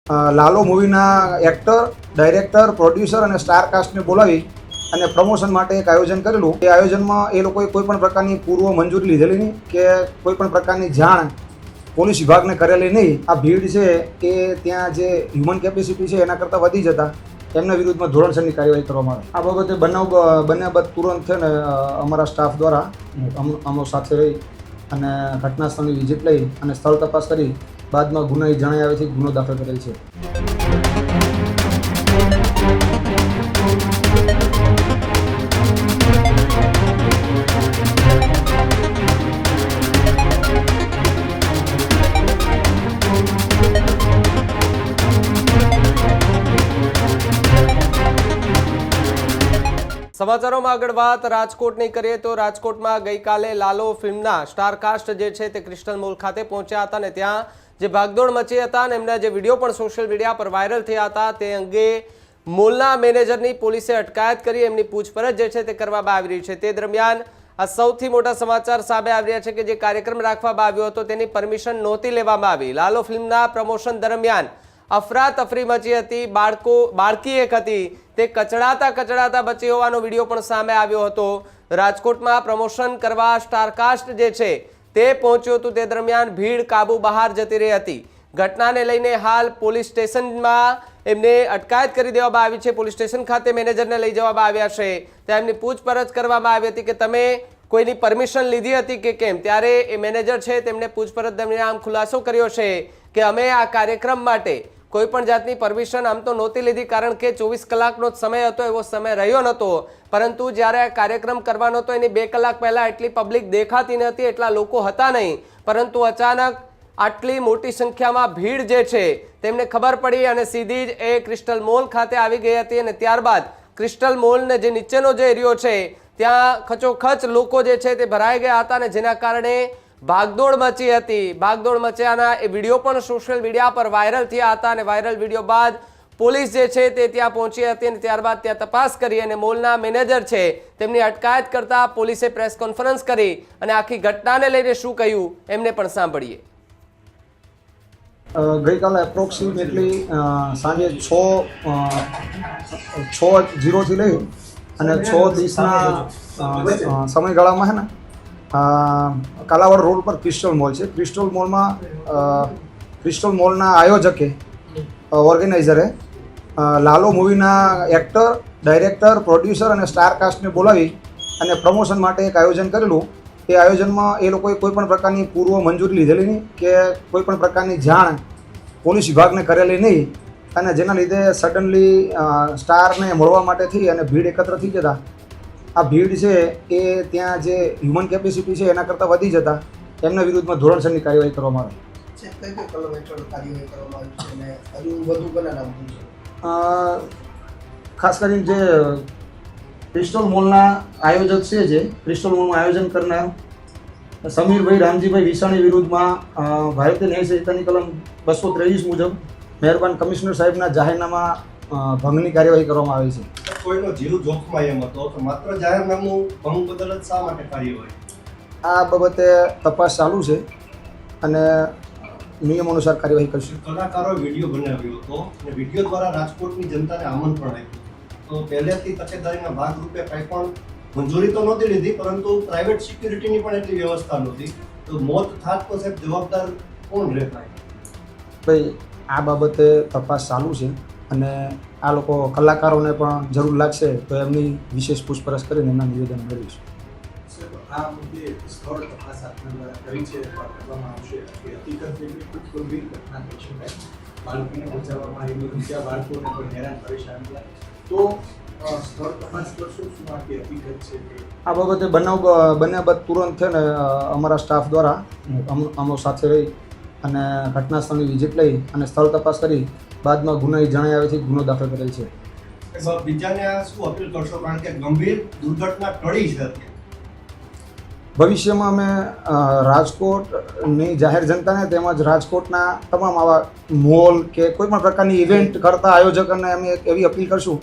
લાલો મૂવીના actor, director, producer અને star કાસ્ટને બોલાવી અને પ્રમોશન માટે એક આયોજન કરેલું. એ આયોજનમાં એ લોકોએ કોઈ પણ પ્રકારની પૂર્વ મંજૂરી લીધેલી નહીં કે કોઈ પણ પ્રકારની જાણ પોલીસ વિભાગને કરેલી નહીં. આ ભીડ છે એ ત્યાં જે હ્યુમન કેપેસિટી છે એના કરતાં વધી જતા એમના વિરુદ્ધમાં ધોરણસરની કાર્યવાહી કરવામાં આવે. આ બાબતે બન્યા બાદ તુરંત છે ને અમારા સ્ટાફ દ્વારા અમો સાથે રહી અને ઘટના સ્થળની વિઝિટ લઈ અને સ્થળ તપાસ કરી બાદમાં ગુનાહિત જણાઈ આવેથી ગુનો દાખલ કરેલ છે. સમાચારોમાં આગળ વાત રાજકોટની કરીએ તો રાજકોટમાં ગઈકાલે લાલો ફિલ્મના સ્ટારકાસ્ટ જે છે તે ક્રિસ્ટલ મોલ ખાતે પહોંચ્યા હતા અને ત્યાં જે ભાગદોડ મચી હતા અને એમના જે વિડીયો પણ સોશિયલ મીડિયા પર વાયરલ થયા હતા તે અંગે મોલના મેનેજરની પોલીસે અટકાયત કરી એમની પૂછપરછ જે છે તે કરવામાં આવી રહી છે. તે દરમિયાન આ સૌથી મોટા સમાચાર સામે આવી રહ્યા છે કે જે કાર્યક્રમ રાખવામાં આવ્યો હતો તેની પરમિશન નહોતી લેવામાં આવી. લાલો ફિલ્મના પ્રમોશન દરમિયાન અફરાતફરી મચી હતી. બાળકી એક હતી તે કચડાતા બચી હોવાનો વિડીયો પણ સામે આવ્યો હતો. રાજકોટમાં પ્રમોશન કરવા સ્ટારકાસ્ટ જે છે તે પહોંચ્યું હતું. તે દરમિયાન ભીડ કાબુ બહાર જતી રહી હતી. ઘટનાને લઈને હાલ પોલીસ સ્ટેશનમાં એમને અટકાયત કરી દેવામાં આવી છે. પોલીસ સ્ટેશન ખાતે મેનેજરને લઈ જવામાં આવ્યા છે. ત્યાં એમની પૂછપરછ કરવામાં આવી હતી કે તમે કોઈની પરમિશન લીધી હતી કે કેમ. ત્યારે એ મેનેજર છે તેમણે પૂછપરછ દરમિયાન ખુલાસો કર્યો છે કે અમે આ કાર્યક્રમ માટે કોઈ પણ જાતની પરમિશન આમ તો નહોતી લીધી, કારણ કે 24 કલાકનો જ સમય હતો, એવો સમય રહ્યો નહોતો. પરંતુ જ્યારે આ કાર્યક્રમ કરવાનો હતો એની 2 કલાક પહેલા એટલી પબ્લિક દેખાતી નથી, એટલા લોકો હતા નહીં. પરંતુ અચાનક આટલી મોટી સંખ્યામાં ભીડ જે છે તેમને ખબર પડી અને સીધી જ એ ક્રિસ્ટલ મોલ ખાતે આવી ગઈ હતી. અને ત્યારબાદ ક્રિસ્ટલ મોલને જે નીચેનો જે એરિયો છે ત્યાં ખચોખચ લોકો જે છે તે ભરાઈ ગયા હતા અને જેના કારણે ભાગદોડ મચી હતી. ભાગદોડ મચ્યાના એ વિડીયો પણ સોશિયલ મીડિયા પર વાયરલ થયા હતા અને વાયરલ વિડીયો બાદ પોલીસ જે છે તે ત્યાં પહોંચી હતી અને ત્યારબાદ ત્યાં તપાસ કરી અને મોલના મેનેજર છે તેમની અટકાયત કરતા પોલીસે પ્રેસ કોન્ફરન્સ કરી અને આખી ઘટનાને લઈને શું કહ્યું એમને પણ સાંભળીએ. ગઈકાલે એપ્રોક્સિમેટલી સાંજે 6:00 લઈ અને 6:30 સમયગાળામાં છે ને કાલાવાડ રોડ પર ક્રિસ્ટલ મોલ છે. ક્રિસ્ટલ મોલના આયોજકે ઓર્ગેનાઇઝરે લાલો મૂવીના એક્ટર, ડાયરેક્ટર, પ્રોડ્યુસર અને સ્ટાર કાસ્ટને બોલાવી અને પ્રમોશન માટે એક આયોજન કરેલું. એ આયોજનમાં એ લોકોએ કોઈ પણ પ્રકારની પૂર્વ મંજૂરી લીધેલી નહીં કે કોઈ પણ પ્રકારની જાણ પોલીસ વિભાગને કરેલી નહીં. અને જેના લીધે સડનલી સ્ટારને મળવા માટે થઈ અને ભીડ એકત્ર થઈ જતા આ ભીડ છે એ ત્યાં જે હ્યુમન કેપેસિટી છે એના કરતાં વધી જતા એમના વિરુદ્ધમાં ધોરણસરની કાર્યવાહી કરવામાં આવે. ખાસ કરીને જે ક્રિસ્ટલ મોલના આયોજક છે, જે ક્રિસ્ટલ મોલનું આયોજન કરનાર સમીરભાઈ રામજીભાઈ વિસાણી વિરુદ્ધમાં ભારતીય ન્યાય સંહિતાની કલમ 223 મુજબ મહેરબાન કમિશનર સાહેબના જાહેરનામા ભંગની કાર્યવાહી કરવામાં આવી છે. કોઈનો જીવ જોખમાય એમ હતો તો માત્ર જાહેરનામું ભંગ બદલ જ શા માટે કાર્યવાહી? આ બાબતે તપાસ ચાલુ છે અને નિયમ અનુસાર કાર્યવાહી કરશું. કલાકારોએ વિડીયો બનાવ્યો હતો અને વિડીયો દ્વારા રાજકોટની જનતાને આમંત્રણ આપ્યું. તો પહેલેથી તકેદારીના ભાગરૂપે કંઈ પણ મંજૂરી તો નહોતી લીધી, પરંતુ પ્રાઇવેટ સિક્યુરિટીની પણ એટલી વ્યવસ્થા નહોતી. તો મોત થાત તો સાહેબ જવાબદાર કોણ રહેતા? ભાઈ, આ બાબતે તપાસ ચાલુ છે અને આ લોકો કલાકારોને પણ જરૂર લાગશે તો એમની વિશેષ પૂછપરછ કરીને એમના નિવેદન મેળવીશું. આ મુદ્દે સ્થળ તપાસ આપના દ્વારા કરી છે, કરવામાં આવશે કે હકીકત જેટલી ખૂબ ગંભીર ઘટના થઈ શકાય, બાળકીને બચાવવામાં આવી, બીજા બાળકોને પણ હેરાન પરેશાન થયા, તો સ્થળ તપાસ કરશો શું આખી હકીકત છે? આ બાબતે બન્યા બાદ તુરંત છે ને અમારા સ્ટાફ દ્વારા અમો સાથે રહી અને ઘટના સ્થળની વિઝિટ લઈ અને સ્થળ તપાસ કરી બાદમાં ગુનાહિત જણાઈ આવેથી ગુનો દાખલ કરેલ છે. બીજાને આ શું અપીલ કરશો, કારણ કે ગંભીર દુર્ઘટના ટળી છે? ભવિષ્યમાં અમે રાજકોટની જાહેર જનતાને તેમજ રાજકોટના તમામ આવા મોલ કે કોઈ પણ પ્રકારની ઇવેન્ટ કરતા આયોજકોને અમે એવી અપીલ કરશું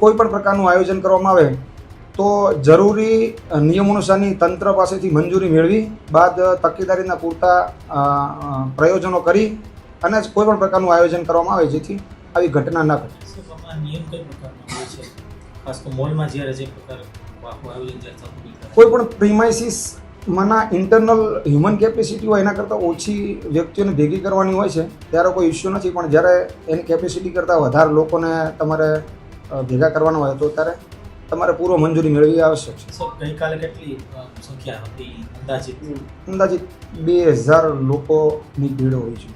કોઈ પણ પ્રકારનું આયોજન કરવામાં આવે તો જરૂરી નિયમોનુસારની તંત્ર પાસેથી મંજૂરી મેળવી બાદ તકેદારીના પૂરતા પ્રયોજનો કરી અને કોઈ પણ પ્રકારનું આયોજન કરવામાં આવે જેથી આવી ઘટના ન ઘટે. સાહેબ, આમાં નિયમ કઈ પ્રકારનો હોય છે? ખાસ તો મોલમાં જ્યારે જે પ્રકાર આખું આયોજન જ્યારે થતું હોય ત્યારે. કોઈ પણ પ્રિમાઇસીસમાંના ઇન્ટરનલ હ્યુમન કેપેસિટી હોય એના કરતાં ઓછી વ્યક્તિઓને ભેગી કરવાની હોય છે ત્યારે કોઈ ઇસ્યુ નથી, પણ જ્યારે એની કેપેસિટી કરતાં વધારે લોકોને તમારે ભેગા કરવાના હોય તો ત્યારે તમારે પૂર્વ મંજૂરી મેળવવી આવશ્યક છે. સાહેબ, ગઈકાલે કેટલી સંખ્યા હતી અંદાજિત? અંદાજિત 2000 લોકોની ભીડ હોય છે.